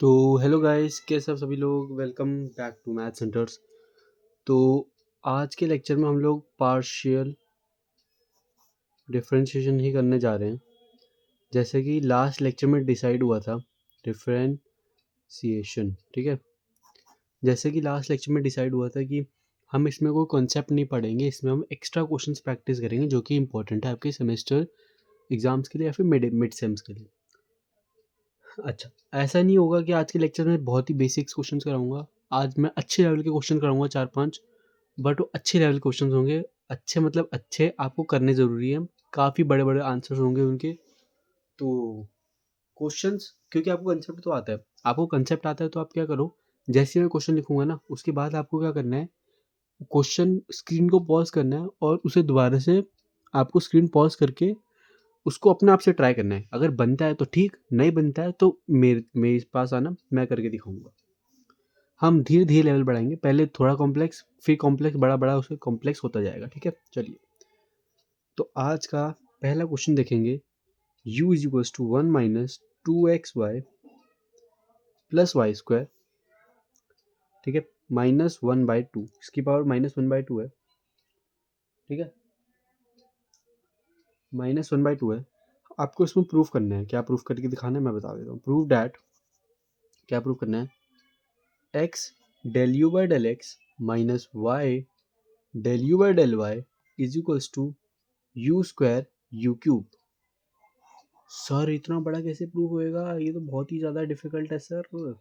तो hello guys, कैसे आप सभी लोग। Welcome back to Math Centers. तो आज के लेक्चर में हम लोग पार्शियल डिफरेंशिएशन ही करने जा रहे हैं, जैसे कि लास्ट लेक्चर में डिसाइड हुआ था डिफरेंशिएशन। ठीक है, जैसे कि लास्ट लेक्चर में डिसाइड हुआ था कि हम इसमें कोई कॉन्सेप्ट नहीं पढ़ेंगे, इसमें हम एक्स्ट्रा क्वेश्चंस प्रैक्टिस करेंगे जो कि इंपॉर्टेंट है आपके सेमेस्टर एग्जाम्स के लिए या फिर मिड सेम्स के लिए। अच्छा, ऐसा नहीं होगा कि आज के लेक्चर में बहुत ही बेसिक्स क्वेश्चंस कराऊंगा। आज मैं अच्छे लेवल के क्वेश्चन कराऊंगा 4-5, बट वो अच्छे लेवल क्वेश्चंस होंगे। अच्छे मतलब अच्छे आपको करने ज़रूरी है, काफ़ी बड़े बड़े आंसर्स होंगे उनके। तो क्वेश्चंस, क्योंकि आपको कंसेप्ट तो आता है, आपको कंसेप्ट आता है तो आप क्या करो, जैसे मैं क्वेश्चन लिखूंगा ना उसके बाद आपको क्या करना है, क्वेश्चन स्क्रीन को पॉज करना है और उसे दोबारा से आपको स्क्रीन पॉज करके उसको अपने आप से ट्राई करना है। अगर बनता है तो ठीक, नहीं बनता है तो मेरे मेरे पास आना, मैं करके दिखाऊंगा। हम धीरे धीरे लेवल बढ़ाएंगे, पहले थोड़ा कॉम्प्लेक्स, फिर कॉम्प्लेक्स, बड़ा बड़ा उससे कॉम्प्लेक्स होता जाएगा। ठीक है, चलिए। तो आज का पहला क्वेश्चन देखेंगे। u is equals to 1 minus 2xy plus y square. ठीक है, -1/2, इसकी पावर -1/2 है। ठीक है, -1/2 है। आपको इसमें प्रूफ करना है। क्या प्रूफ करके दिखाना है मैं बता देता हूँ। प्रूफ डैट, क्या प्रूफ करना है, x del u by del x minus y del u by del y is equals to u square u cube. Sir इतना बड़ा कैसे प्रूफ होएगा, ये तो बहुत ही ज़्यादा डिफिकल्ट है सर।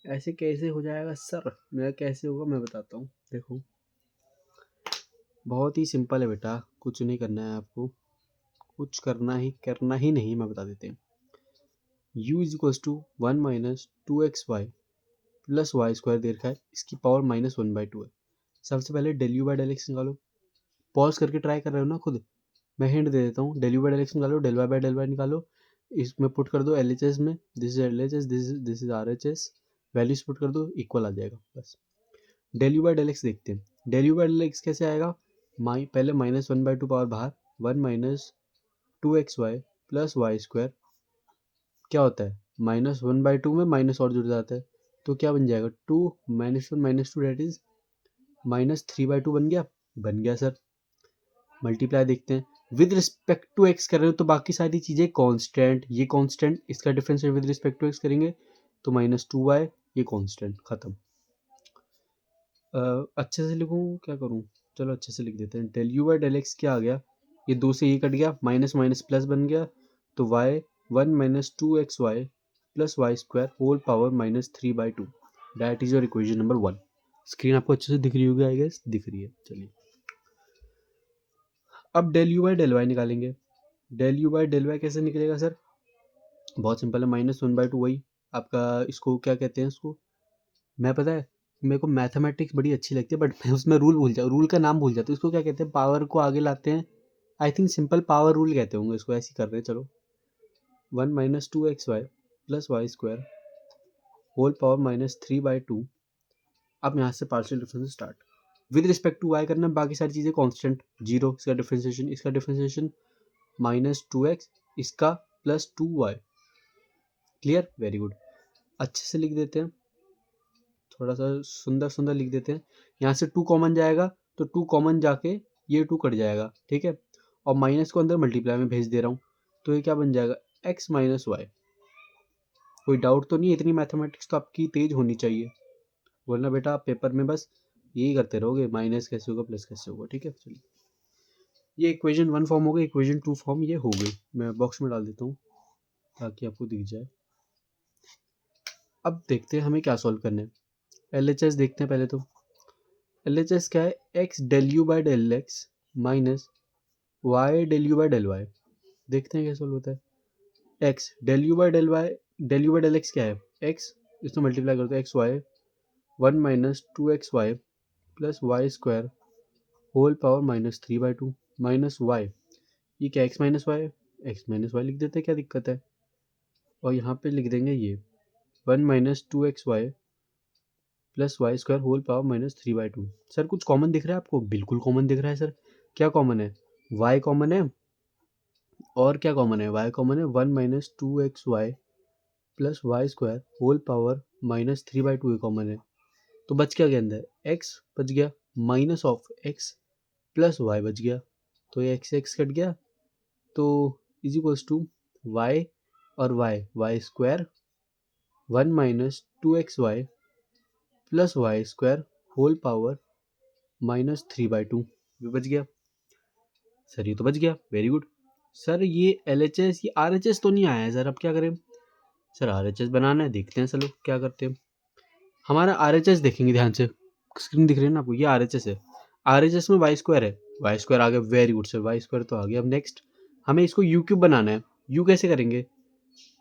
ऐसे कैसे हो जाएगा सर, मेरा कैसे होगा मैं बताता हूँ। देखो, बहुत ही सिंपल है बेटा, कुछ नहीं करना है आपको, कुछ करना ही नहीं, मैं बता देते हैं। u is equals to 1 minus 2xy plus y square दे रखा है, इसकी पावर -1/2 है। सबसे पहले del u by del x निकालो। पॉज करके ट्राई कर रहे हो ना खुद, मैं हिंट दे देता हूँ। Del u by del x निकालो, del y by del y निकालो, इसमें पुट कर दो एल एच एस में, this is L H S, this is R H S, values put कर दो, इक्वल आ जाएगा बस। Del u by del x देखते हैं। Del u by del x कैसे आएगा, पहले -1/2 पावर बाहर, 1 minus 2xy plus y square, क्या होता है -1/2 में माइनस और जुड़ जाता है, तो क्या बन जाएगा, 2 -1 - 2 डेट इज -3/2 बन गया सर। मल्टीप्लाई देखते हैं, विद रिस्पेक्ट टू एक्स कर रहे हो तो बाकी सारी चीज़ें कांस्टेंट, ये कांस्टेंट, इसका difference with respect to x करेंगे तो -2y, ये कांस्टेंट, खत्म। अच्छे से लिखूँ क्या करूँ, चलो अच्छे से लिख देते हैं। Del u by del x क्या आ गया, ये दो से ये कट गया, माइनस माइनस प्लस बन गया, तो y 1 minus 2xy plus y square whole power -3/2, that is your equation number 1। Screen आपको अच्छे से दिख रही होगी, आई गेस दिख रही है। चलिए, अब del u by del y निकालेंगे। Del u by del y कैसे निकलेगा सर, बहुत सिंपल है, -1/2 वही आपका, इसको क्या कहते हैं इसको, मैं पता है, मेरे को मैथमेटिक्स बड़ी अच्छी लगती है बट मैं उसमें रूल का नाम भूल जाता हूँ। इसको क्या कहते हैं, पावर को आगे लाते हैं, I think simple power rule कहते होंगे इसको, ऐसे ही कर रहे हैं। चलो, 1 minus 2xy plus y square whole power -3/2। अब यहाँ से partial difference start, with respect to y करना, बाकी सारी चीज़ें कांस्टेंट, जीरो इसका डिफरेंशिएशन -2x, इसका +2y। Clear, very good. अच्छे से लिख देते हैं, थोड़ा सा सुंदर सुंदर लिख देते हैं। यहाँ से 2 कॉमन जाएगा तो 2 कॉमन जाके ये 2 कट जाएगा। ठीक है, और माइनस को अंदर मल्टीप्लाई में भेज दे रहा हूँ, तो ये क्या बन जाएगा, x माइनस वाई। कोई डाउट तो नहीं है, इतनी मैथमेटिक्स तो आपकी तेज होनी चाहिए, वरना बेटा आप पेपर में बस यही करते रहोगे, माइनस कैसे होगा प्लस कैसे होगा। ठीक है, चलिए, ये इक्वेशन 1 फॉर्म हो गई, इक्वेशन 2 फॉर्म ये हो गई। मैं बॉक्स में डाल देता हूँ ताकि आपको दिख जाए। अब देखते हैं हमें क्या सॉल्व करना है। एल एच एस देखते हैं पहले तो। एल एच एस क्या है, x del u by del x minus y del u by del y. देखते हैं क्या सॉल्व होता है। X del u by del y, del u by del x क्या है, एक्स, इसमें मल्टीप्लाई करते हैं, x y 1 minus 2xy plus y square whole power -3/2 minus y, ये क्या x minus y, x minus y लिख देते हैं, क्या दिक्कत है। और यहाँ पे लिख देंगे ये 1 minus 2xy plus y square whole power -3/2। Sir कुछ कॉमन दिख रहा है आपको, बिल्कुल कॉमन दिख रहा है सर। क्या कॉमन है, y कॉमन है, और क्या कॉमन है, y कॉमन है, 1 minus 2xy plus y square whole power minus 3/2 ये कॉमन है, तो बच क्या गया अंदर, एक्स बच गया, minus of x plus y बच गया, तो ये एक्स कट गया, तो इज इक्वल्स टू वाई और y square 1 minus 2xy plus y square whole power minus 3/2 ये बच गया। सर ये तो बच गया, वेरी गुड। सर ये LHS ये RHS तो नहीं आया है सर, अब क्या करें। सर RHS बनाना है, देखते हैं चलो क्या करते हैं। हमारा RHS देखेंगे ध्यान से, स्क्रीन दिख रही है ना आपको, ये RHS है। RHS में वाई स्क्वायर है, वाई स्क्वायर आ गया, very good sir, y square तो आ गया। अब नेक्स्ट हमें इसको यू क्यूब बनाना है। यू कैसे करेंगे,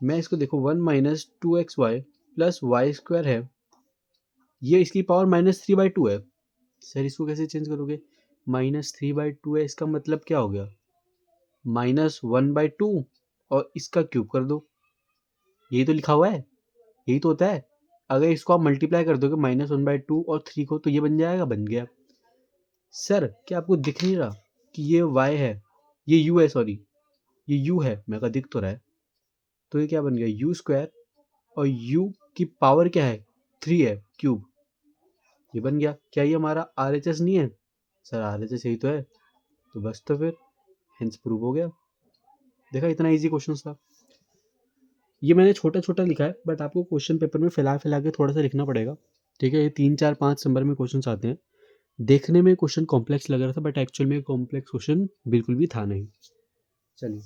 मैं इसको देखो 1 minus 2xy plus y square है, ये इसकी पावर माइनस 3/2 है। सर इसको कैसे चेंज करोगे, माइनस 3/2 है, इसका मतलब क्या हो गया, -1/2 और इसका क्यूब कर दो, यही तो लिखा हुआ है, यही तो होता है। अगर इसको आप मल्टीप्लाई कर दोगे -1/2 और 3 को, तो ये बन जाएगा, बन गया। सर क्या आपको दिख नहीं रहा कि ये y है, ये u है, सॉरी ये u है, मैं कहा दिख तो रहा है, तो ये क्या बन गया, u स्क्वायर और u की पावर क्या है 3 है, क्यूब, ये बन गया। क्या ये हमारा RHS नहीं है, सर RHS यही तो है, तो बस तो फिर हेंस प्रूव हो गया। देखा, इतना इजी क्वेश्चन था। ये मैंने छोटा छोटा लिखा है, बट आपको क्वेश्चन पेपर में फैला के थोड़ा सा लिखना पड़ेगा, ठीक है। ये 3 4 5 नंबर में क्वेश्चन आते हैं, देखने में क्वेश्चन कॉम्प्लेक्स लग रहा था, बट एक्चुअल में कॉम्प्लेक्स क्वेश्चन बिल्कुल भी था नहीं। चलिए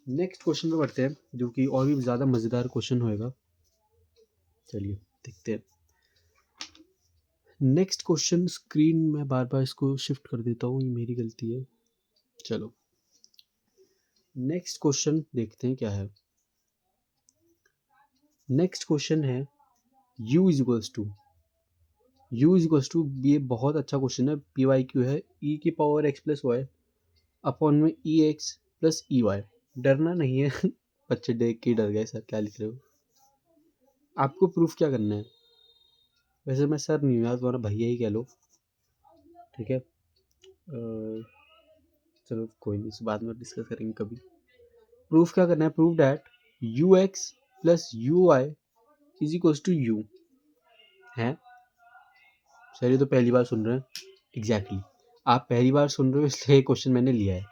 नेक्स्ट क्वेश्चन पे बढ़ते हैं, जो कि और भी ज़्यादा मज़ेदार क्वेश्चन होएगा। चलिए देखते हैं नेक्स्ट क्वेश्चन। स्क्रीन में बार बार इसको शिफ्ट कर देता हूँ, ये मेरी गलती है। चलो नेक्स्ट क्वेश्चन देखते हैं क्या है। नेक्स्ट क्वेश्चन है u इज इक्वल्स टू, ये बहुत अच्छा क्वेश्चन है, PYQ है, e की power x plus y upon में EX प्लस EY। डरना नहीं है बच्चे देख के डर गए, सर क्या लिख रहे हो। आपको प्रूफ क्या करना है, वैसे मैं सर नहीं हूँ यार, तुम्हारा भैया ही कह लो, ठीक है। चलो कोई नहीं, इस बाद में डिस्कस करेंगे कभी। प्रूफ क्या करना है, proof that UX plus UI is equals to U है। सर ये तो पहली बार सुन रहे हैं, एग्जैक्टली आप पहली बार सुन रहे हो, इसलिए क्वेश्चन मैंने लिया है।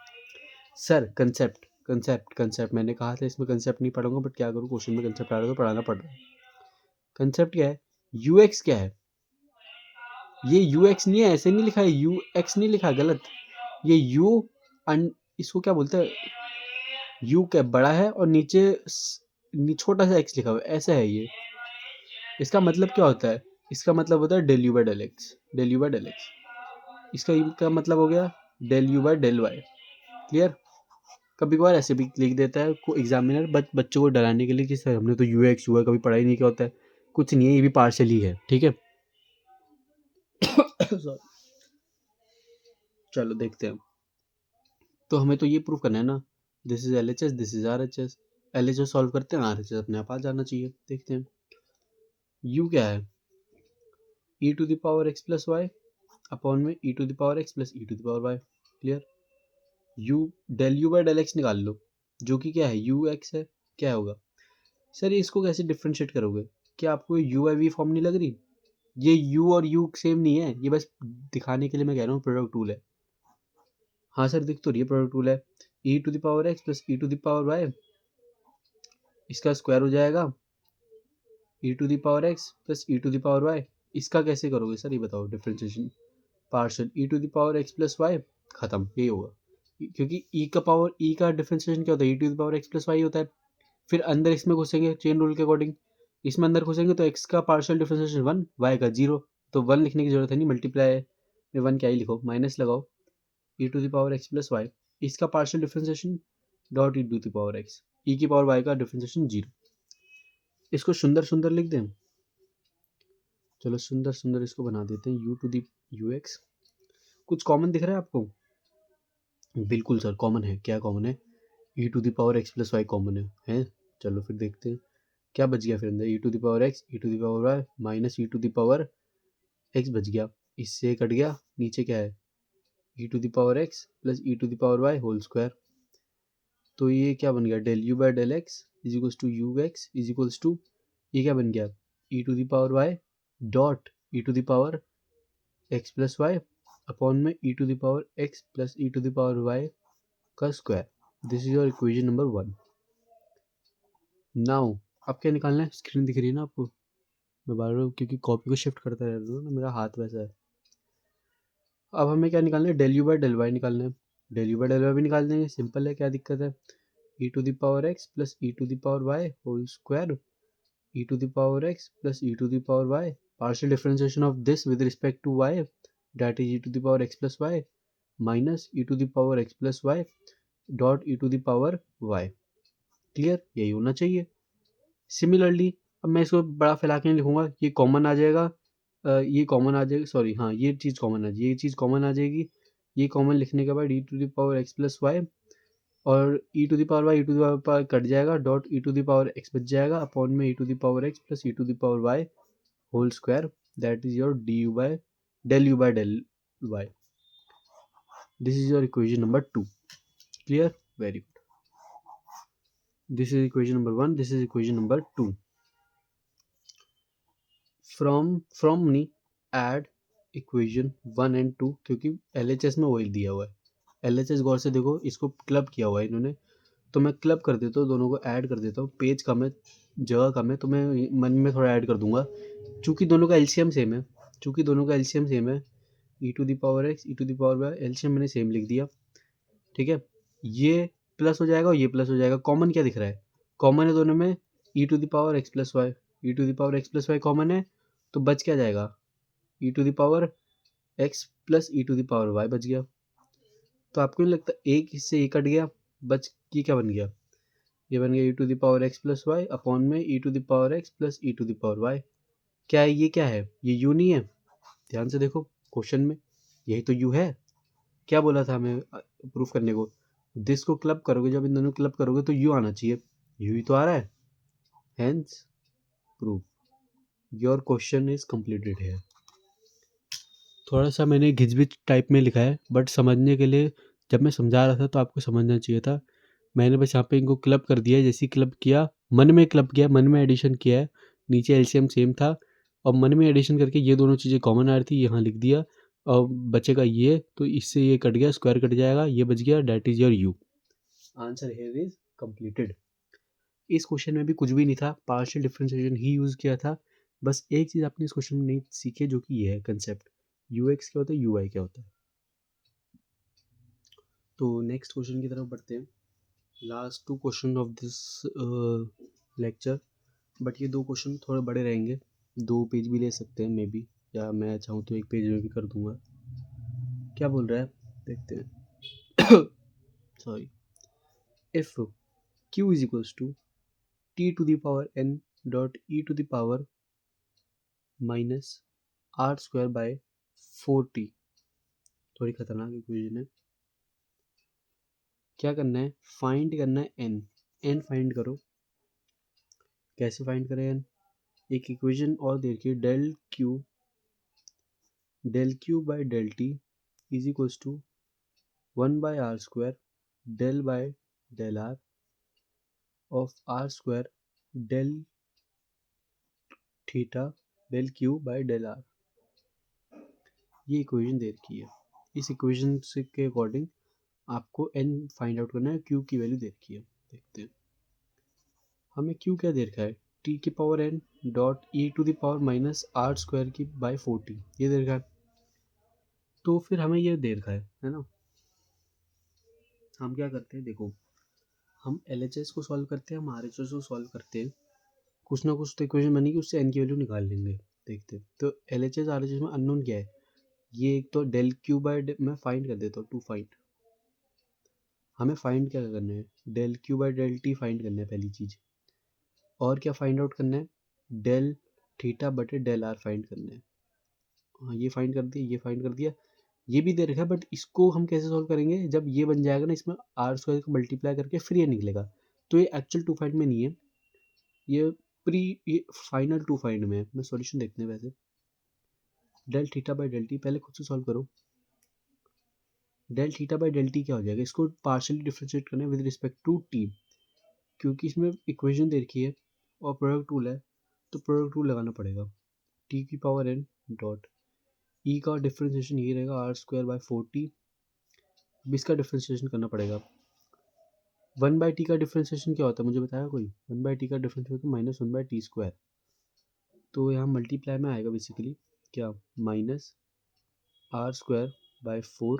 सर कंसेप्ट मैंने कहा था इसमें कंसेप्ट नहीं पढ़ूंगा, बट क्या करूँ, क्वेश्चन में कंसेप्ट आ रहा है तो पढ़ाना पड़ रहा है। कंसेप्ट क्या है, UX क्या है, ये UX नहीं है, ऐसे नहीं लिखा है, UX नहीं लिखा, गलत। ये U इसको क्या बोलते हैं, U क्या बड़ा है और नीचे छोटा सा x लिखा हुआ है, ऐसा है ये। इसका मतलब क्या होता है, इसका मतलब होता है del u by del x। इसका मतलब हो गया del u by del y। Clear. कभी कभार ऐसे भी लिख देता है को एग्जामिनर, बच्चों को डराने के लिए कि सर हमने तो UX UI कभी पढ़ाई नहीं, क्या होता है, कुछ नहीं है, ये भी पार्शली है, ठीक है। चलो देखते हैं, तो हमें तो ये प्रूव करना है ना, this is LHS, this is RHS। LHS solve करते हैं, RHS अपने आप आ जाना चाहिए। देखते हैं u क्या है, e to the power x plus y upon में e to the power x plus e to the power y. Clear. u del u by del x निकाल लो, जो कि क्या है UX है, क्या होगा। सर इसको कैसे डिफ्रेंशिएट करोगे, क्या आपको यू आई वी फॉर्म नहीं लग रही, ये u और u सेम नहीं है, ये बस दिखाने के लिए मैं कह रहा हूँ प्रोडक्ट टूल है। हाँ सर दिख तो रही है, प्रोडक्ट टूल है, e to the power x plus e to the power y, इसका स्क्वायर हो जाएगा e to the power x plus e to the power y. इसका कैसे करोगे सर, ये बताओ differentiation, partial e to the power x plus y, खत्म, यही होगा। क्योंकि e का पावर, e का डिफ्रेंशिएशन क्या होता है, e to the power x plus y होता है। फिर अंदर इसमें घुसेंगे चेन रूल के अकॉर्डिंग, इसमें अंदर घुसेंगे तो x का पार्शियल डिफरेंशिएशन 1, y का 0, तो 1 लिखने की जरूरत है नहीं, मल्टीप्लाई में 1 क्या ही लिखो, माइनस लगाओ e to the power x plus y, इसका partial differentiation dot e to the power x, e की पावर y का डिफरेंशिएशन 0। इसको सुंदर सुंदर लिख दें, चलो सुंदर सुंदर इसको बना देते हैं u टू द ux। कुछ कॉमन दिख रहा है आपको, बिल्कुल सर कॉमन है, क्या कॉमन है, e to the power x plus y common है। चलो फिर देखते हैं क्या बच गया, फिर अंदर e to the power x e to the power y minus e to the power x बच गया, इससे कट गया, नीचे क्या है e to the power x plus e to the power y whole square. तो ये क्या बन गया, del u बाय del x is equals to u x is equals to, ये क्या बन गया, e to the power y dot e to the power x plus y upon में e to the power x plus e to the power y का square. This is your equation number 1. Now अब क्या निकालना है, screen दिख रही है ना आपको, मैं बार बार क्योंकि कॉपी को शिफ्ट करता रहता हूँ ना, मेरा हाथ वैसा है. अब हमें क्या निकालना है, del u by del y निकालना है. Del u by del y भी निकाल देंगे, सिंपल है, क्या दिक्कत है. E to the power x plus e to the power y whole square e to the power x plus e to the power y, partial differentiation of this with respect to y, that is e to the power x plus y minus e to the power x plus y dot e to the power y. Clear, यही होना चाहिए. Similarly अब मैं इसको बड़ा फैला के नहीं लिखूंगा, ये कॉमन आ जाएगा, ये कॉमन आ जाएगा, सॉरी हाँ ये चीज़ कॉमन आ जाएगी, ये चीज़ कॉमन आ जाएगी. ये कॉमन लिखने के बाद e to the power x plus y और e to the power y e to the power cut जाएगा, dot e to the power x बच जाएगा अपॉन में e to the power x plus e to the power y whole square, that is your d u by del u by del y. This is your equation number 2. Clear, very good. This is equation number 1, this is equation number 2. From नी add equation 1 and 2, क्योंकि LHS में वही दिया हुआ है. LHS गौर से देखो, इसको क्लब किया हुआ है इन्होंने, तो मैं क्लब कर देता हूँ, दोनों को ऐड कर देता हूँ. पेज कम है, जगह कम है, तो मैं मन में थोड़ा ऐड कर दूंगा. चूँकि दोनों का एलसीएम सेम है, e to the power x e to the power y, LCM मैंने सेम लिख दिया. ठीक है, ये प्लस हो जाएगा और ये प्लस हो जाएगा. कॉमन क्या दिख रहा है, कॉमन है दोनों में e to the power x plus y, e to the power x plus y common है, तो बच क्या जाएगा, e to the power x plus e to the power y बच गया. तो आपको नहीं लगता एक इससे ये कट गया, बच ये क्या बन गया, ये बन गया e to the power x plus y upon में e to the power x plus e to the power y. क्या है ये, क्या है ये, यू नहीं है. ध्यान से देखो क्वेश्चन में, यही तो यू है. क्या बोला था हमें प्रूफ करने को, दिस को क्लब करोगे, जब इन दोनों क्लब करोगे तो यू आना चाहिए, यू ही तो आ रहा है. Hence proof your question is completed है. थोड़ा सा मैंने घिचबिच टाइप में लिखा है, बट समझने के लिए जब मैं समझा रहा था तो आपको समझना चाहिए था. मैंने बस यहाँ पे इनको क्लब कर दिया, जैसे क्लब किया, मन में क्लब किया, मन में एडिशन किया है. नीचे एलसीएम सेम था और मन में एडिशन करके ये दोनों चीज़ें कॉमन आ रही थी, यहाँ लिख दिया और बचेगा ये, तो इससे ये कट गया, स्क्वायर कट जाएगा, ये बच गया, that is your u. Answer here is completed. इस क्वेश्चन में भी कुछ भी नहीं था, पार्शियल डिफरेंशिएशन ही यूज़ किया था. बस एक चीज़ आपने इस क्वेश्चन में नहीं सीखी, जो कि ये है कंसेप्ट, यू एक्स क्या होता है, यू वाई क्या होता है. तो नेक्स्ट क्वेश्चन की तरफ बढ़ते हैं. Last 2 question of this lecture, but ये 2 क्वेश्चन थोड़े बड़े रहेंगे, 2 पेज भी ले सकते हैं मे बी, या मैं चाहूँ तो 1 पेज में भी कर दूंगा. क्या बोल रहा है देखते हैं. Sorry. If q is equals to t to the power n dot e to the power minus r square by 4t, थोड़ी खतरनाक इक्वेशन है. क्या करना है, फाइंड करना है n फाइंड करो. कैसे फाइंड करें n, एक इक्वेशन और देखिए, del q by del t is equals to 1 by r square del by del r of r square del theta del q by del r. ये equation दे रखी है. इस इक्वेशन से के अकॉर्डिंग आपको n फाइंड आउट करना है, q की वैल्यू दे रखी है. देखते हैं हमें q क्या दे रखा है, t की power n dot e to the power minus r square की बाय 4t, ये दे रखा है. तो फिर हमें ये दे रखा है ना. हम क्या करते हैं, देखो हम LHS को सॉल्व करते हैं, हम RHS को सॉल्व करते हैं, कुछ ना कुछ तो इक्वेशन बनेगी, उससे n की वैल्यू निकाल लेंगे. देखते हैं तो LHS RHS में अननोन क्या है, ये एक तो डेल क्यू बाय, मैं फाइंड कर देता हूँ, टू फाइंड. हमें फाइंड क्या करना है, del q by del t find करना है पहली चीज़. और क्या फाइंड आउट करना है, डेल थीटा बटे डेल आर फाइंड करना है. हाँ ये फाइंड कर दिया, ये फाइंड कर दिया, ये भी दे रखा है, बट इसको हम कैसे सॉल्व करेंगे, जब ये बन जाएगा ना, इसमें आर स्क्वायर को मल्टीप्लाई करके फिर ये निकलेगा. तो ये एक्चुअल टू फाइंड में नहीं है, ये फाइनल टू फाइंड में है. मैं सॉल्यूशन देखते हैं. वैसे del theta by del t पहले खुद से सॉल्व करो. Del theta by del t क्या हो जाएगा, इसको पार्शियली डिफरेंशिएट करना है विद रिस्पेक्ट टू टी. क्योंकि इसमें इक्वेशन दे रखी है और प्रोडक्ट रूल है, तो प्रोडक्ट रूल लगाना पड़ेगा। टी की पावर एन डॉट ई का डिफ्रेंशिएशन ये रहेगा आर स्क्वायर बाय 40। अब इसका डिफ्रेंशिएशन करना पड़ेगा। 1/t का डिफ्रेंशिएशन क्या होता है मुझे बताया कोई? 1/t का डिफ्रेंशिएशन माइनस 1/t स्क्वायर, तो यहाँ मल्टीप्लाई में आएगा बेसिकली क्या, minus r square bye 4।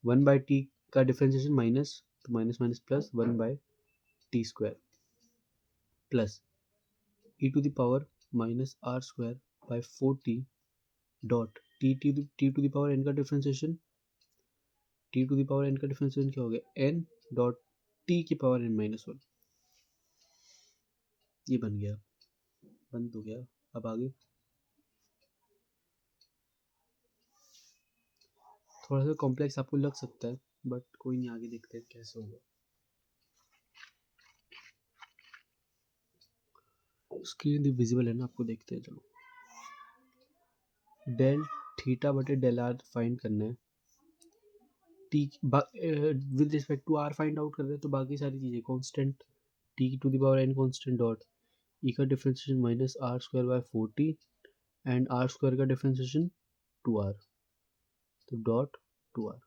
1/t का डिफ्रेंशिएशन माइनस, तो minus minus plus 1/t square plus e to the power minus r square by 4t dot t to the power n का differentiation, t to the power n का differentiation क्या हो गया, n dot t की power n minus 1। ये बन गया, बंद हो गया। अब आगे थोड़ा सा कॉम्प्लेक्स आपको लग सकता है, बट कोई नहीं, आगे देखते हैं कैसे होगा। स्क्रीन विजिबल है ना आपको, देखते हैं चलो। डेल थीटा बटे डेल आर फाइंड करना है। T with respect to r find out कर रहे हैं, तो बाकी सारी चीज़ें constant, t to the power n constant dot e का differentiation minus r square by 40 and r square का डिफरेंशिएशन 2r, तो डॉट 2r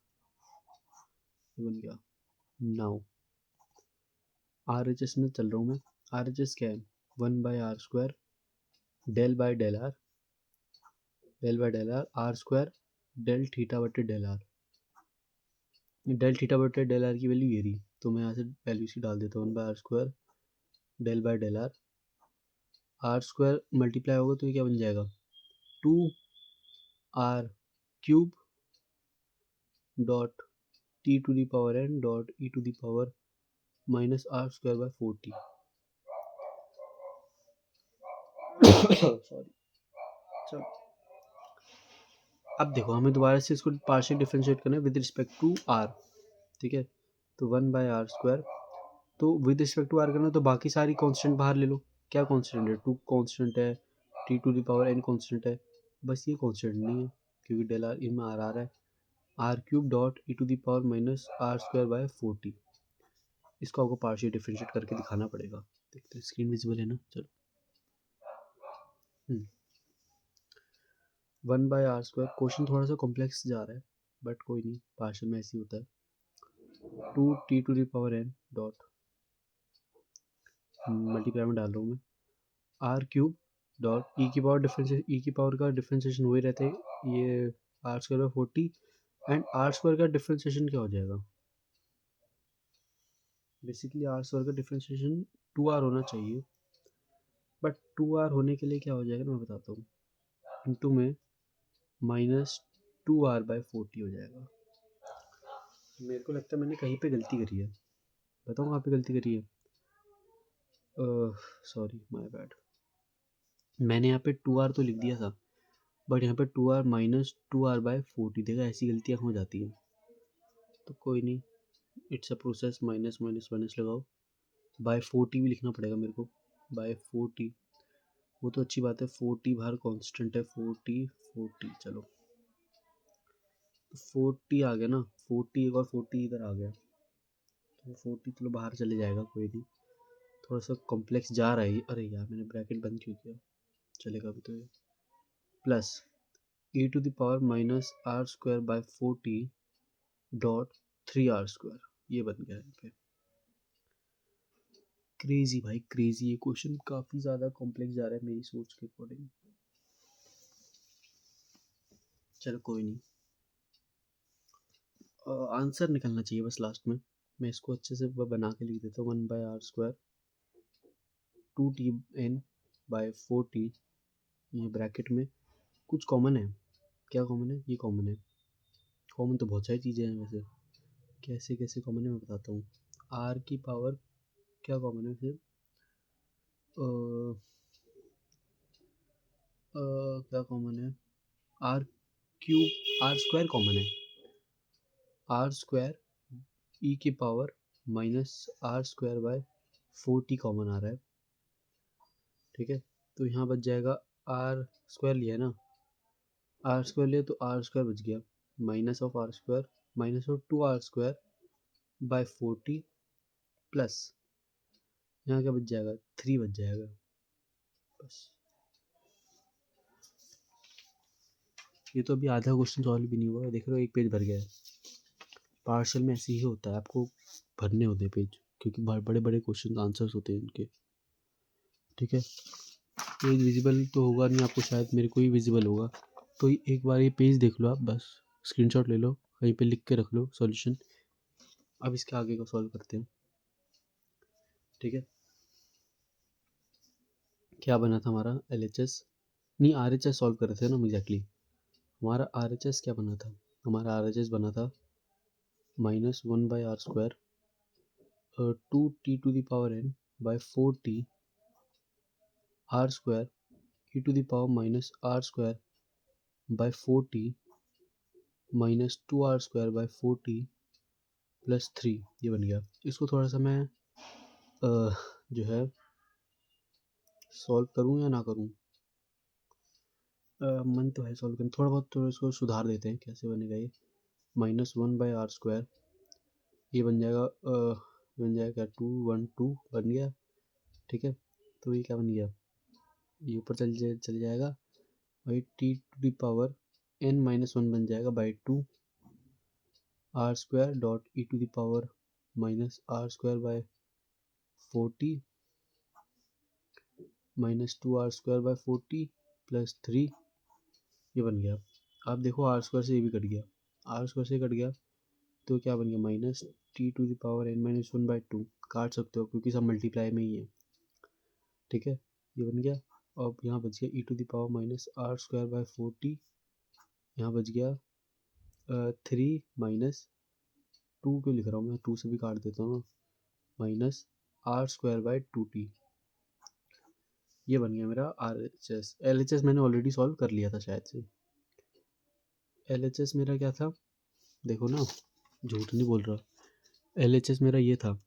बन गया। नाउ आर एच एस में चल रहा हूँ मैं। आर एच एस क्या है, 1/r square del by del r, del by del are, are square del theta बटे डेल आर। डेल थीटा बटे डेल आर की वैल्यू ये रही, तो मैं यहाँ से वैल्यू सी डाल देता हूँ, 1/r square del by del are. Are square multiply होगा तो ये क्या बन जाएगा, 2r cube dot t to the power n dot e to the power minus r square by 40। Sorry. चलो अब देखो, हमें दोबारा से इसको पार्शियल डिफरेंशिएट करना है विद रिस्पेक्ट टू आर, ठीक है। तो 1/r स्क्वायर, तो विद रिस्पेक्ट टू आर करना, तो बाकी सारी कांस्टेंट बाहर ले लो। क्या कांस्टेंट है, 2 कांस्टेंट है, t to the power n constant है, बस ये कांस्टेंट नहीं है क्योंकि डेल आर इनमें आर आ रहा है। R cube dot e to the power minus r square by 40, इसको आपको पार्शियल डिफरेंशिएट करके दिखाना पड़ेगा। देखते हैं, स्क्रीन विजिबल है ना, चलो। 1/r स्क्वायर, क्वेश्चन थोड़ा सा कॉम्प्लेक्स जा रहा है बट कोई नहीं, पार्शियल में ऐसे ही होता है। 2t to the power n dot multiply में डाल रहा हूँ मैं, आर क्यूब डॉट ई की पावर डिफरेंशिएशन, ई की पावर का डिफरेंशिएशन वही रहता है, ये r square by 40 and r square का डिफरेंशिएशन क्या हो जाएगा, बेसिकली आर स्क्वायर का डिफरेंशिएशन 2r होना चाहिए, बट 2r होने के लिए क्या हो जाएगा ना मैं बताता हूँ, इंटू में माइनस 2r बाय 40 हो जाएगा। मेरे को लगता है मैंने कहीं पे गलती करी है, बताऊँ कहाँ पे गलती करी है, सॉरी माय बैड। मैंने यहाँ पे 2r तो लिख दिया था, बट यहाँ पे 2r माइनस 2r बाय 40, देखा ऐसी गलतियाँ हो जाती हैं, तो कोई नहीं, it's a process. Minus minus minus लगाओ, बाय 40 भी लिखना पड़ेगा मेरे को, बाय 40, वो तो अच्छी बात है, 40 बाहर कांस्टेंट है, 40 चलो, तो 40 आ गया ना, 40 एक और 40 इधर आ गया, तो 40 चलो बाहर चले जाएगा, कोई नहीं। थोड़ा सा कॉम्प्लेक्स जा रहा है ये, अरे यार मैंने ब्रैकेट बंद क्यों किया, चलेगा अभी तो ये, plus e to the power minus r square by 40 dot 3r square, ये बन गया यहाँ पे। क्रेजी भाई क्रेजी, ये क्वेश्चन काफ़ी ज़्यादा कॉम्प्लेक्स जा रहा है मेरी सोच के अकॉर्डिंग, चलो कोई नहीं, आंसर निकलना चाहिए बस लास्ट में। मैं इसको अच्छे से बना के लिख देता हूँ, 1/r square 2t n bye 40, ये ब्रैकेट में कुछ कॉमन है, क्या कॉमन है, ये कॉमन है, कॉमन तो बहुत सारी चीज़ें हैं वैसे, कैसे कैसे कॉमन है मैं बताता हूँ। आर की पावर क्या कॉमन है फिर, क्या कॉमन है, r cube, r square common है, आर स्क्वायर ई की power minus r square by 40 common आ रहा है, ठीक है। तो यहाँ बच जाएगा, आर स्क्वायर लिया है ना, आर स्क्वायर लिया तो आर स्क्वायर बच गया, minus of r square, minus of 2r square by 40 plus यहाँ क्या बच जाएगा, 3 बच जाएगा बस। ये तो अभी आधा क्वेश्चन सॉल्व भी नहीं हुआ है, देख रहे हो 1 पेज भर गया है। पार्शियल में ऐसे ही होता है, आपको भरने होते हैं पेज, क्योंकि बड़े बड़े क्वेश्चन आंसर्स होते हैं इनके। ठीक है, पेज विजिबल तो होगा नहीं आपको, शायद मेरे को ही विजिबल होगा। तो एक बार ये पेज देख लो आप, बस स्क्रीनशॉट ले लो, कहीं पे लिख के रख लो सॉल्यूशन। अब इसके आगे को सॉल्व करते हैं। ठीक है, क्या बना था हमारा LHS, नहीं RHS सॉल्व कर रहे थे ना हम एग्जैक्टली। हमारा RHS क्या बना था, हमारा RHS बना था -1/r² 2t⁴n by 4t r² e⁻r² by 4t -2r² by 4t plus 3, ये बन गया। इसको थोड़ा सा मैं जो है सॉल्व करूँ या ना करूँ, मन तो है सॉल्व करने, थोड़ा बहुत तो इसको सुधार देते हैं। कैसे बनेगा ये, -1/r², ये बन जाएगा बन जाएगा 212 बन गया। ठीक है, तो ये क्या बन गया, ये ऊपर चल जाएगा, वही t⁻n-1 बन जाएगा by 2 r² dot e⁻r² by 40 -2r² by 40 plus 3, ये बन गया। अब देखो r² से ये भी कट गया, r² से कट गया तो क्या बन गया, -t⁻n-1 बाई 2, काट सकते हो क्योंकि सब मल्टीप्लाई में ही है। ठीक है, ये बन गया। अब यहाँ बच गया e⁻r² बाई 40, यहाँ बच गया 3 माइनस 2 क्यों लिख रहा हूँ मैं, 2 से भी काट देता हूँ ना, -r² बाई 2t, ये बन गया मेरा RHS। LHS मैंने ऑलरेडी सॉल्व कर लिया था शायद से। LHS मेरा क्या था, देखो ना, झूठ नहीं बोल रहा। LHS मेरा ये था,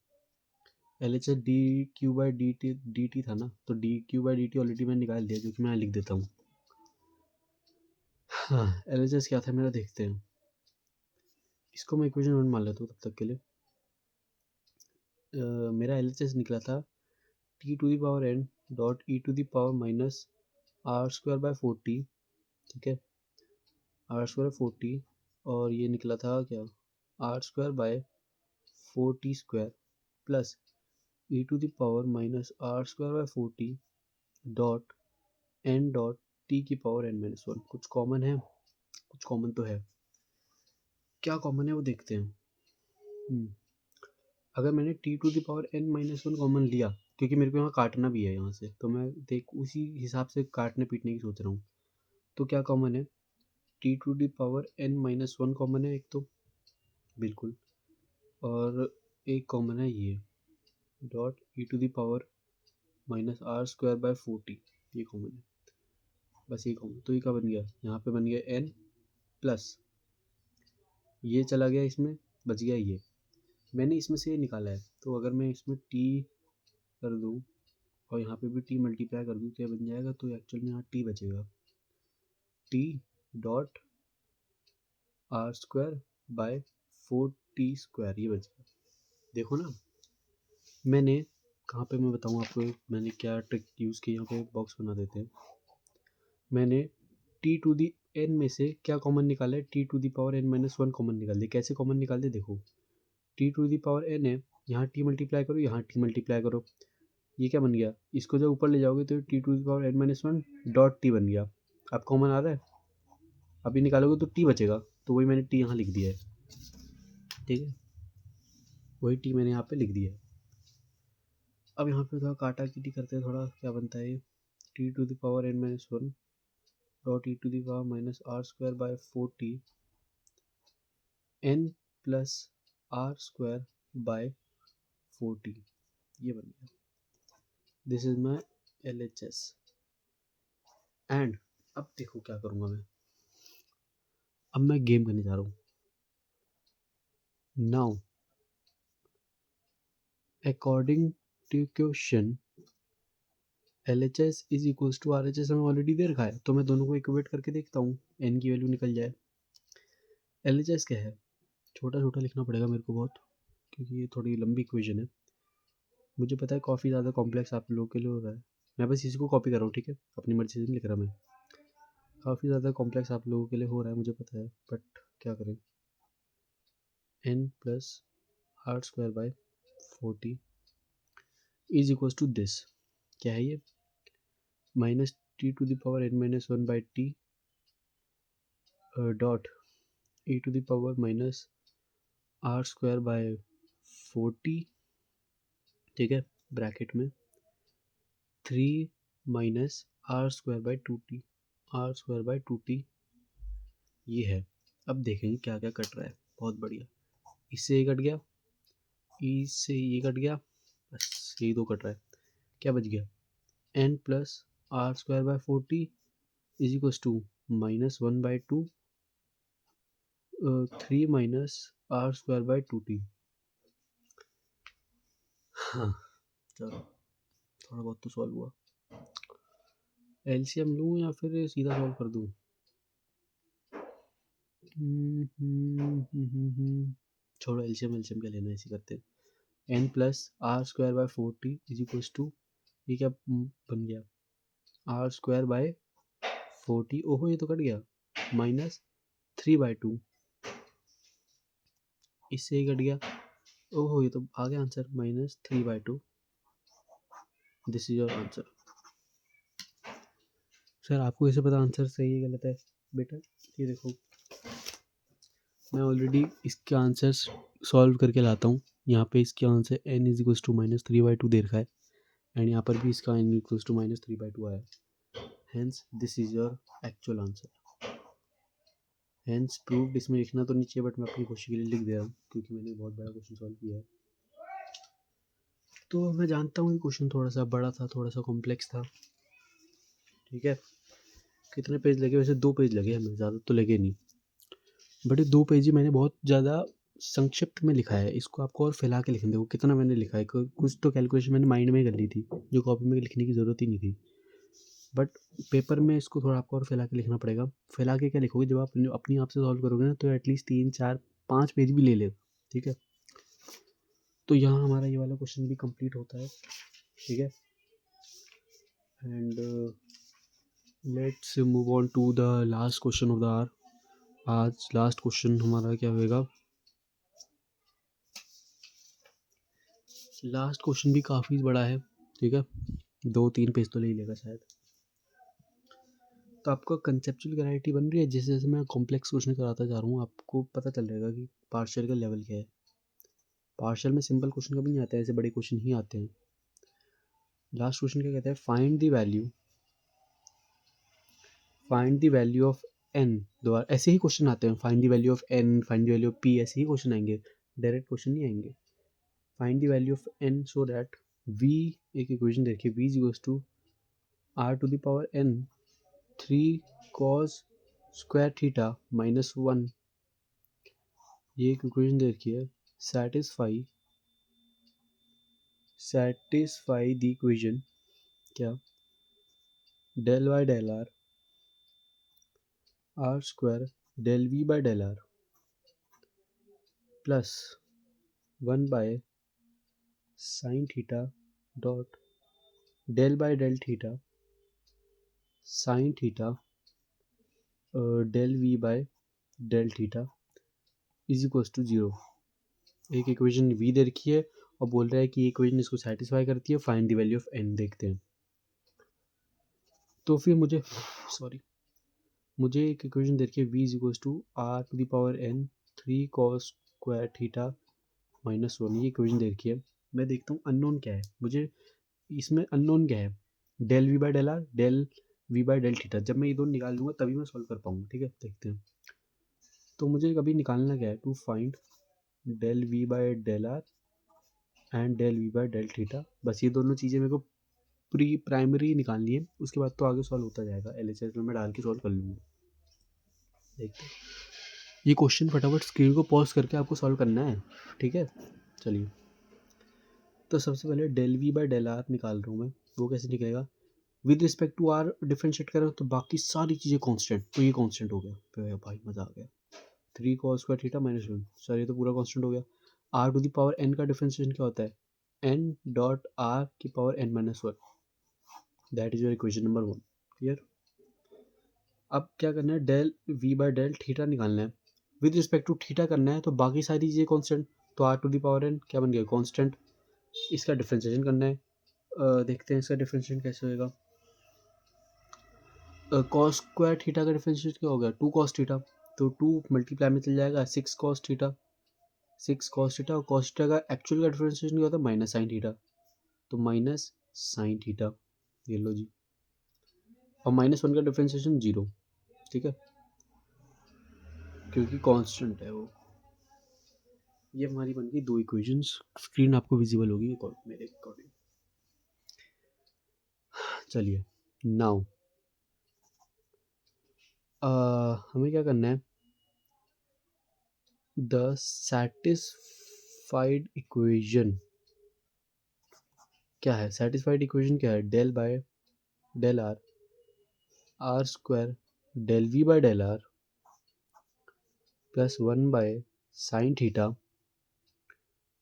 LHS dq/dt था ना, तो dq/dt ऑलरेडी मैंने निकाल दिया, जो कि मैं लिख देता हूँ। हाँ, LHS क्या था मेरा, देखते हैं। इसको मैं इक्वेशन 1 मान लेता हूँ तब तक के लिए। मेरा LHS निकला था t⁻n डॉट e⁻r² बाय 40। ठीक है, r² 40, और ये निकला था क्या, r² by 40² plus e⁻r² by 40 dot n dot t⁻n-1। कुछ कॉमन है, कुछ कॉमन तो है, क्या कॉमन है वो देखते हैं। अगर मैंने t⁻n-1 कॉमन लिया, क्योंकि मेरे को यहाँ काटना भी है यहाँ से, तो मैं देख उसी हिसाब से काटने पीटने की सोच रहा हूँ। तो क्या कॉमन है, t⁻n-1 कॉमन है एक तो, बिल्कुल, और एक कॉमन है ये डॉट e⁻r² बाय 40, ये कॉमन है, बस ये कॉमन। तो ये क्या बन गया, यहाँ पे बन गया n प्लस ये चला गया, इसमें बच गया ये, मैंने इसमें से ये निकाला है। तो अगर मैं इसमें t कर दूँ और यहाँ पे भी t मल्टीप्लाई कर दूँ तो ये बन जाएगा, तो एक्चुअल में यहाँ t बचेगा, t dot r² bye 4t², ये बचेगा। देखो ना, मैंने कहाँ पे, मैं बताऊँ आपको मैंने क्या ट्रिक यूज़ की, यहाँ पे बॉक्स बना देते हैं। मैंने t⁻n में से क्या कॉमन निकाला है, t⁻n-1 कॉमन निकाल दिया। कैसे कॉमन निकालते, देखो t⁻n है, यहाँ t मल्टीप्लाई करो, यहाँ t मल्टीप्लाई करो, ये क्या बन गया, इसको जब ऊपर ले जाओगे तो t⁻n-1 डॉट t बन गया। अब कॉमन आ रहा है, अभी निकालोगे तो t बचेगा, तो वही मैंने t यहाँ लिख दिया है। ठीक है, वही t मैंने यहाँ पे लिख दिया है। अब यहाँ पे थोड़ा काटा कीटी करते हैं, थोड़ा क्या बनता है, t⁻n-1 dot e⁻r² by 4t n plus r² by 4t, ये बन गया। This is my LHS। And अब देखो क्या करूँगा मैं, अब मैं गेम करने जा रहा हूँ। Now according to question LHS is equals to RHS हमें ऑलरेडी दे रखा है, तो मैं दोनों को इक्वेट करके देखता हूँ, n की वैल्यू निकल जाए। LHS क्या है, छोटा छोटा लिखना पड़ेगा मेरे को बहुत, क्योंकि ये थोड़ी लंबी इक्वेशन है। मुझे पता है काफ़ी ज़्यादा कॉम्प्लेक्स आप लोगों के लिए हो रहा है, मैं बस इसी को कॉपी कर रहा हूँ, ठीक है, अपनी मर्जी से नहीं लिख रहा मैं। काफ़ी ज़्यादा कॉम्प्लेक्स आप लोगों के लिए हो रहा है मुझे पता है, बट क्या करें। n plus r square by 40 is equals to this, क्या है ये, minus t to the power n minus one by t dot e to the power minus r square by 40, ठीक है, ब्रैकेट में 3 minus r square by 2t, r square by 2t ये है। अब देखेंगे क्या क्या कट रहा है, बहुत बढ़िया, इससे ये कट गया, इससे ये कट गया, बस यही दो कट रहा है, क्या बच गया, n plus r square by 40 is equals to minus 1/2 3 minus r square by 2t। हाँ चलो थोड़ा बहुत तो सॉल्व हुआ। एलसीएम लूँ या फिर सीधा सॉल्व कर दूँ? छोड़ो, एलसीएम एलसीएम क्या लेना है, इसी करते हैं। n plus r square by 40 is equals to, ये क्या बन गया, आर स्क्वायर बाय 40, ओहो ये तो कट गया, माइनस 3/2, इससे ही कट गया, ओहो ये तो आ गया answer, minus 3/2। This is your answer. Sir आपको कैसे पता आंसर सही है गलत है? बेटा ये देखो, मैं ऑलरेडी इसके आंसर सॉल्व करके लाता हूँ। यहाँ पे इसके answer n is equals to minus 3/2 दे रखा है, एंड यहाँ पर भी इसका n इक्वल्स टू माइनस 3/2 आया, hence this is your actual answer. Hence proved, इसमें लिखना तो नीचे, बट मैं अपनी खुशी के लिए लिख दे रहा हूँ क्योंकि मैंने बहुत बड़ा क्वेश्चन सॉल्व किया है। तो मैं जानता हूँ ये क्वेश्चन थोड़ा सा बड़ा था, थोड़ा सा कॉम्प्लेक्स था, ठीक है। कितने पेज लगे वैसे? 2 पेज लगे हमें, ज़्यादा तो लगे नहीं, बट ये 2 पेज ही मैंने बहुत ज़्यादा संक्षिप्त में लिखा है। इसको आपको और फैला के लिखना, देखो कितना मैंने लिखा है, कुछ तो कैलकुलेशन मैंने माइंड में कर ली थी जो कॉपी में लिखने की ज़रूरत ही नहीं थी, बट पेपर में इसको थोड़ा आपको और फैला के लिखना पड़ेगा। फैला के क्या लिखोगे, जब आप अपनी आप से सॉल्व करोगे ना, तो एटलीस्ट 3 4 5 पेज भी ले लेगा, ठीक है। तो यहाँ हमारा ये वाला क्वेश्चन भी कंप्लीट होता है, ठीक है। And let's move on to the last question of the hour. आज लास्ट क्वेश्चन हमारा क्या होगा? लास्ट क्वेश्चन भी काफ़ी बड़ा है, ठीक है, 2-3 पेज तो ले ही लेगा शायद। तो आपको कंसेप्चुअल क्लैरिटी बन रही है, जैसे जैसे मैं कॉम्प्लेक्स क्वेश्चन कराता जा रहा हूँ आपको पता चल जाएगा कि पार्शियल का लेवल क्या है। पार्शियल में सिंपल क्वेश्चन कभी नहीं आते हैं, ऐसे बड़े क्वेश्चन ही आते हैं। लास्ट क्वेश्चन क्या कहता है, find the value of n, दोबारा ऐसे ही क्वेश्चन आते हैं, find the value of n, find the value of p, ऐसे ही क्वेश्चन आएंगे, डायरेक्ट क्वेश्चन नहीं आएंगे। Find the value of n so that v, एक इक्वेशन देखिए, v is equals to r to the power n 3 cos square theta minus 1, ये एक equation दे रखी है। satisfy द इक्वेशन क्या, del y del r square del v by del r plus 1 by sine theta dot del by del theta sine theta del v by del थीटा is equals to 0। एक equation v दे रखी है और बोल रहा है कि इक्वेशन इसको सेटिस्फाई करती है, find the value of n, देखते हैं। तो फिर मुझे एक इक्वेशन दे रखी है, v is equals to r to the power n 3 cos square theta minus 1, ये इक्वेशन दे रखी है। मैं देखता हूँ अननोन क्या है, मुझे इसमें अननोन क्या है, del v by del r, del v by del theta. जब मैं ये दोनों निकाल दूंगा तभी मैं सॉल्व कर पाऊंगा, ठीक है, देखते हैं। तो मुझे कभी निकालना क्या है, to find del v by del r and del v by del theta, बस ये दोनों चीज़ें मेरे को प्राइमरी निकालनी है, उसके बाद तो आगे सॉल्व होता जाएगा, LHS में मैं डाल के सॉल्व कर लूँगा। देखते हैं, ये क्वेश्चन फटाफट स्क्रीन को पॉज करके आपको सॉल्व करना है, ठीक है। चलिए, तो सबसे पहले del v by del r निकाल रहा हूँ मैं, वो कैसे निकलेगा, with respect to r differentiate करें तो बाकी सारी चीज़ें कांस्टेंट, तो ये कांस्टेंट हो गया, तो भाई मज़ा आ गया। 3 cos square theta minus 1, sir ये तो पूरा कांस्टेंट हो गया। R to the power n का डिफरेंशिएशन क्या होता है, एन डॉट आर की power N minus one, that is your equation number 1। Clear. अब क्या करना है, del we by del theta निकालना है, विद रिस्पेक्ट टू थीटा करना है, तो बाकी सारी चीज़ें कॉन्स्टेंट, तो R to the power N क्या बन गया, कॉन्स्टेंट। इसका डिफ्रेंशिएशन करना है, देखते हैं इसका डिफ्रेंशिएशन कैसे होएगा। कॉस स्क्वायर थीटा का डिफ्रेंशिएशन क्या हो गया, 2 कॉस थीटा, तो 2 मल्टीप्लाई में चल जाएगा 6 कॉस थीटा, 6 कॉस थीटा, और कॉस थीटा का एक्चुअल का डिफ्रेंशिएशन क्या होता है, माइनस साइन थीटा, तो माइनस साइन थीटा, ये लो जी। और -1 का डिफ्रेंशिएशन 0, ठीक है, क्योंकि कांस्टेंट है वो। ये हमारी बन गई 2 इक्वेशंस, स्क्रीन आपको विजिबल होगी मेरे अकॉर्डिंग। चलिए नाउ हमें क्या करना है, द सैटिस्फाइड इक्वेशन क्या है, सैटिस्फाइड इक्वेशन क्या है, del by del are, are square del we by del R plus 1 by sine theta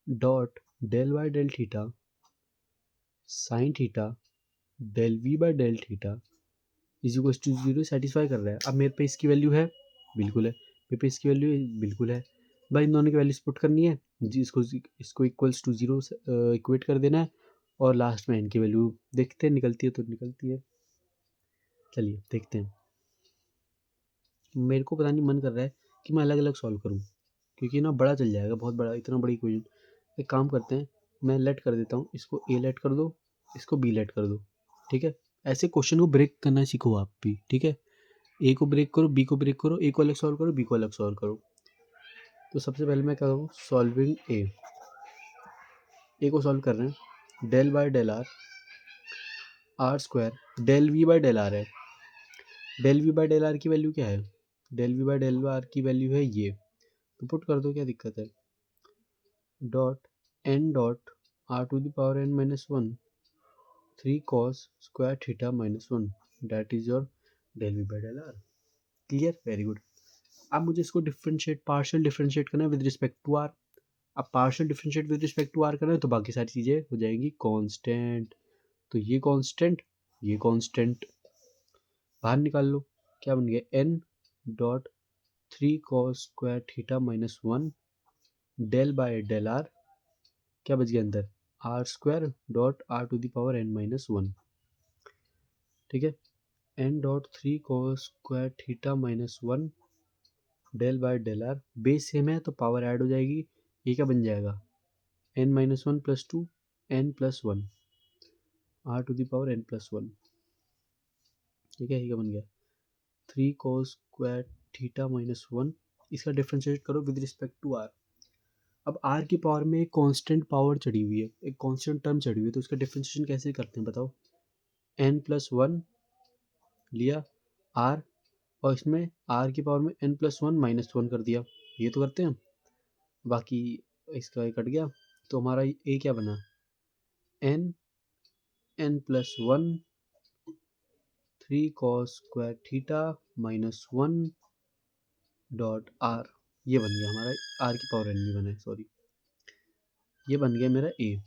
dot del by del theta sine theta del we by del theta is equal to 0 satisfy कर रहा है। अब मेरे पे इसकी value है, बिल्कुल है, मेरे पे इसकी वैल्यू बिल्कुल है, भाई इन दोनों की वैल्यूज पुट करनी है जी, इसको इक्वल्स टू 0 इक्वेट कर देना है, और लास्ट में इनकी वैल्यू देखते हैं, निकलती है तो निकलती है। चलिए देखते हैं। मेरे को पता नहीं, मन कर रहा है कि मैं अलग अलग सॉल्व करूँ, क्योंकि ना बड़ा चल जाएगा, बहुत बड़ा, इतना बड़ी इक्वेशन। एक काम करते हैं, मैं लेट कर देता हूँ, इसको ए लेट कर दो, इसको बी लेट कर दो, ठीक है। ऐसे क्वेश्चन को ब्रेक करना सीखो आप भी, ठीक है। ए को ब्रेक करो, बी को ब्रेक करो, ए को अलग सॉल्व करो, बी को अलग सॉल्व करो। तो सबसे पहले मैं क्या करूँ, सॉल्विंग ए को सॉल्व कर रहे हैं, del by del are, are square del we by del r है, del we by del r की वैल्यू क्या है, del we by del r की वैल्यू है ये, तो पुट कर दो, क्या दिक्कत है, dot n dot are to the power N minus one 3 cos square theta minus one, that is your del we by del r. Clear, very good. अब मुझे इसको डिफरेंशिएट, पार्शियल डिफरेंशिएट करना है विद रिस्पेक्ट टू आर। अब partial differentiate with respect to R करना है, तो बाकी सारी चीज़ें हो जाएंगी कांस्टेंट, तो ये कांस्टेंट, ये कांस्टेंट बाहर निकाल लो, क्या बन गया, N dot 3 cos square theta minus one del by del R, क्या बच गया अंदर, R square dot are to the power N minus one, ठीक है। N dot 3 cos square theta minus one del by del R, base same है तो power add हो जाएगी, ये क्या बन जाएगा, N minus one plus two N plus one R to the power N plus one, ठीक है, ये क्या बन गया, 3 cos square theta minus one, इसका डिफ्रेंशिएट करो विद रिस्पेक्ट टू आर। अब आर की पावर में एक कांस्टेंट पावर चढ़ी हुई है, एक कांस्टेंट टर्म चढ़ी हुई है, तो उसका डिफ्रेंशिएशन कैसे करते हैं बताओ, एन प्लस वन लिया आर, और इसमें आर की पावर में N plus one minus one कर दिया, ये तो करते हैं। बाकी इसका ये कट गया, तो हमारा ए क्या बना, N N plus one 3 cos square theta minus one dot R, ये बन गया हमारा, आर की पावर एन भी बना है, सॉरी, ये बन गया मेरा ए,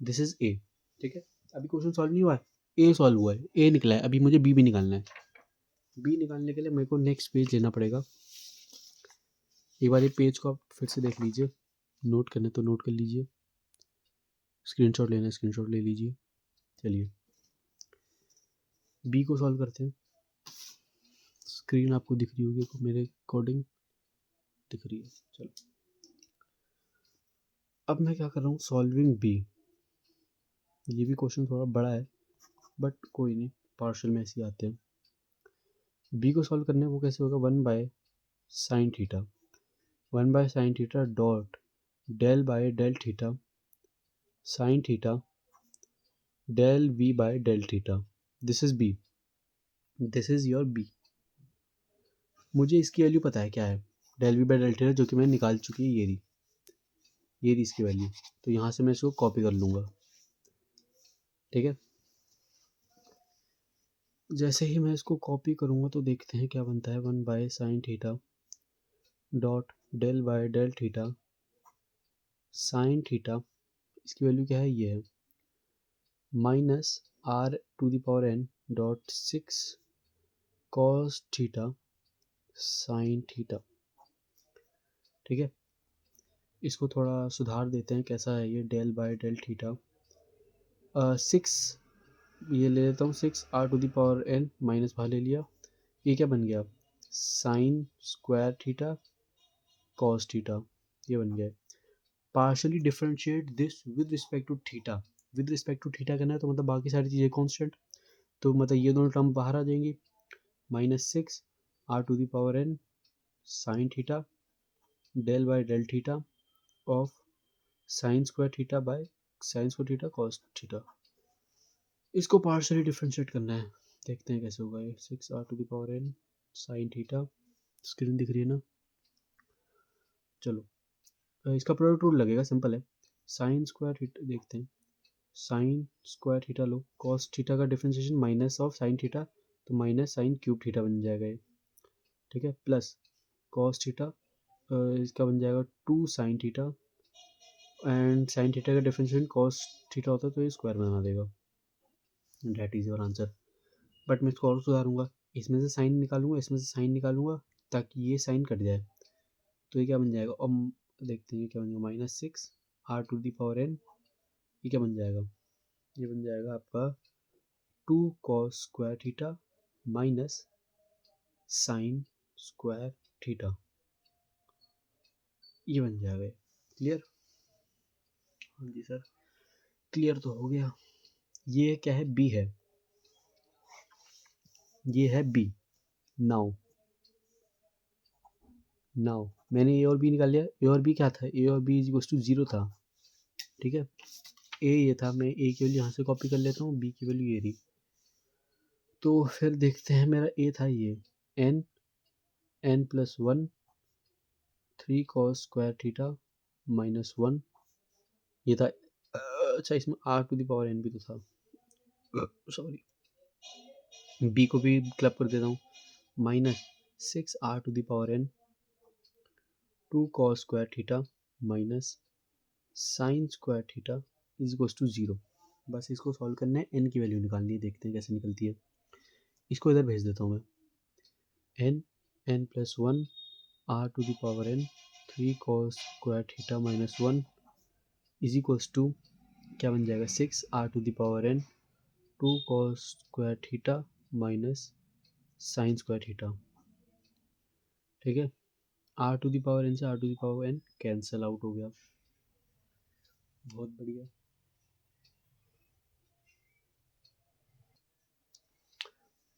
दिस इज ए, ठीक है। अभी क्वेश्चन सॉल्व नहीं हुआ है, ए सॉल्व हुआ है, ए निकला है, अभी मुझे बी भी निकालना है। बी निकालने के लिए मेरे को नेक्स्ट पेज लेना पड़ेगा, एक बार ये पेज को आप फिर से देख लीजिए, नोट करना तो नोट कर लीजिए, स्क्रीनशॉट लेना है स्क्रीनशॉट ले लीजिए। चलिए बी को सॉल्व करते हैं, स्क्रीन आपको दिख रही होगी मेरे अकॉर्डिंग, दिख रही है, चलो। अब मैं क्या कर रहा हूँ, सॉल्विंग बी, ये भी क्वेश्चन थोड़ा बड़ा है बट कोई नहीं, पार्शियल में ऐसे ही आते हैं। बी को सॉल्व करने वो कैसे होगा, one by sine theta, one by sine theta dot del by del theta sine theta del we by del theta, this is B, this is your B. मुझे इसकी वैल्यू पता है क्या है, del we by del theta, जो कि मैंने निकाल चुकी है, ये रही इसकी वैल्यू, तो यहाँ से मैं इसको कॉपी कर लूँगा, ठीक है। जैसे ही मैं इसको कॉपी करूँगा तो देखते हैं क्या बनता है, one by sine theta dot del by del theta sine theta इसकी वैल्यू क्या है, ये है -r⁴n.6 cos theta sine theta. ठीक है, इसको थोड़ा सुधार देते हैं, कैसा है ये, डेल बाय डेल थीटा 6, ये ले लेता हूँ 6r⁴n माइनस बाहर ले लिया, ये क्या बन गया, sine square theta cos theta, ये बन गया। Partially differentiate this with respect to theta, with respect to theta करना है तो मतलब बाकी सारी चीज़ें कॉन्स्टेंट, तो मतलब ये दोनों टर्म बाहर आ जाएंगी, -6r⁴n sine theta del by del theta of sine square theta by sine square theta cos theta. इसको पार्शली डिफरेंशिएट करना है, देखते हैं कैसे होगा ये। 6r⁴n साइन थीटा, स्क्रीन दिख रही है ना, चलो इसका प्रोडक्ट रूल लगेगा, सिंपल है। साइन स्क्वायर थीटा देखते हैं, साइन स्क्वायर थीटा लो, कॉस थीटा का differentiation minus of sine theta, तो माइनस साइन क्यूब थीटा बन जाएगा ये। ठीक है, प्लस कॉस थीटा इसका बन जाएगा 2 sine theta, and sine theta का डिफरेंशिएशन कॉस थीटा होता है तो ये स्क्वायर बना देगा, that is your answer. But मैं इसको और सुधारूंगा, इसमें से साइन निकालूंगा, इसमें से साइन निकालूंगा, ताकि ये साइन कट जाए, तो ये क्या बन जाएगा, और देखते हैं क्या बन जाएगा, -6r⁴n, ये क्या बन जाएगा, ये बन जाएगा आपका 2 cos square theta minus sine square theta, ये बन जाएगा। क्लियर, हाँ जी सर, क्लियर तो हो गया। ये क्या है, बी है, ये है बी। नाउ मैंने ए और बी निकाल लिया, ए और बी क्या था, ए और बी इज इक्वल टू 0 था। ठीक है, ए ये था, मैं ए की वैल्यू यहाँ से कॉपी कर लेता हूँ, बी की वैल्यू ये रही। तो फिर देखते हैं, मेरा ए था ये n+1 3 cos स्क्वायर थीटा -1, ये था। अच्छा, इसमें r⁴n भी तो था, सॉरी, बी को भी क्लब कर देता हूँ, -6r⁴n 2 cos square theta minus sine square theta is equal to 0। बस इसको सॉल्व करना है, n की वैल्यू निकालनी है, देखते हैं कैसे निकलती है। इसको इधर भेज देता हूँ मैं, n+1 r⁴n 3 cos square theta -1 is equals to क्या बन जाएगा, 6r⁴n 2 cos square theta minus sine square theta. ठीक है, r⁴n से r⁴n कैंसिल आउट हो गया, बहुत बढ़िया।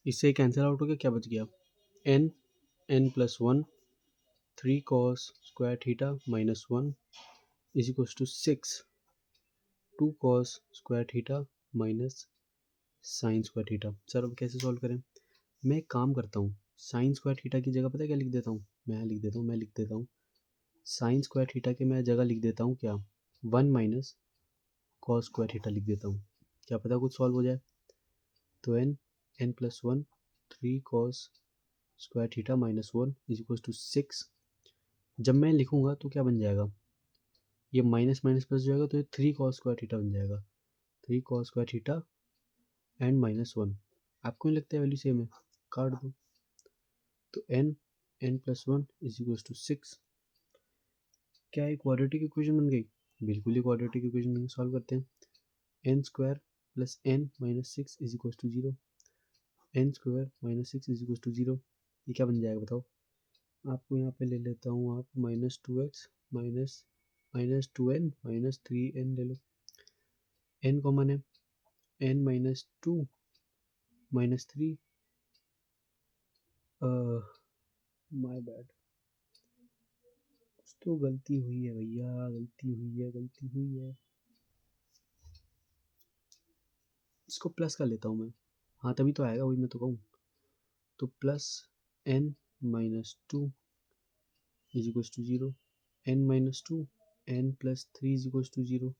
इससे कैंसिल आउट हो गया, क्या बच गया, n+1 3 cos square theta -1 is equals to 6 2 cos square theta minus sine square theta. Sir अब कैसे सॉल्व करें, मैं एक काम करता हूँ, साइन स्क्वायर थीटा की जगह पता है क्या लिख देता हूँ, मैं लिख देता हूँ साइन स्क्वायर थीटा की मैं जगह लिख देता हूँ क्या, 1 माइनस कॉस स्क्वायर थीटा लिख देता हूँ, क्या पता कुछ सॉल्व हो जाए। तो n+1 3 cos square theta -1 is equal to 6, जब मैं लिखूंगा तो क्या बन जाएगा, ये माइनस माइनस प्लस जाएगा, तो ये 3 cos स्क्वायर थीटा बन जाएगा, 3 cos स्क्वायर थीटा एंड -1। आपको नहीं लगता है वैल्यू सेम है, काट दो, तो n+1 इज इक्वल टू 6, क्या एक क्वाड्रेटिक इक्वेशन बन गई, बिल्कुल ही क्वाड्रेटिक इक्वेशन बन, सॉल्व करते हैं। n² plus n minus 6 is equal to 0, n² minus 6 is equal to 0, ये क्या बन जाएगा बताओ। आपको यहाँ पे ले लेता हूँ, आप -2x minus -2n minus 3n ले लो, n कॉमन है, n -2 -3, माय बैड, कुछ तो गलती हुई है भैया, गलती हुई है। इसको प्लस कर लेता हूँ मैं, हाँ तभी तो आएगा, वही मैं तो कहूँ। तो plus n -2 is equal to 0, n -2 n plus 3 is equal to 0,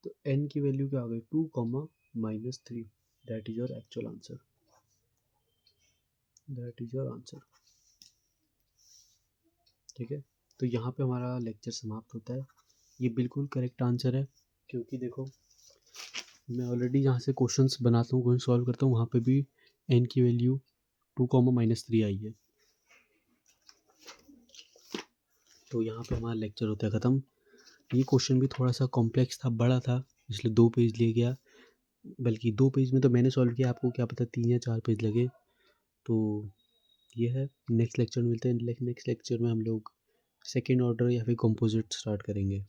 तो n की वैल्यू क्या आ गई, 2, -3, that is your actual answer, that is your answer. ठीक है, तो यहाँ पे हमारा लेक्चर समाप्त होता है। ये बिल्कुल करेक्ट आंसर है, क्योंकि देखो मैं ऑलरेडी जहाँ से क्वेश्चंस बनाता हूँ, क्वेश्चन सॉल्व करता हूँ, वहाँ पे भी n की वैल्यू 2, -3 आई है। तो यहाँ पे हमारा लेक्चर होता है ख़त्म। ये क्वेश्चन भी थोड़ा सा कॉम्प्लेक्स था, बड़ा था, इसलिए 2 पेज ले गया, बल्कि 2 पेज में तो मैंने सॉल्व किया, आपको क्या पता 3 या 4 पेज लगे। तो ये है, नेक्स्ट लेक्चर में मिलते हैं। नेक्स्ट लेक्चर में हम लोग सेकंड ऑर्डर या फिर कंपोजिट स्टार्ट करेंगे।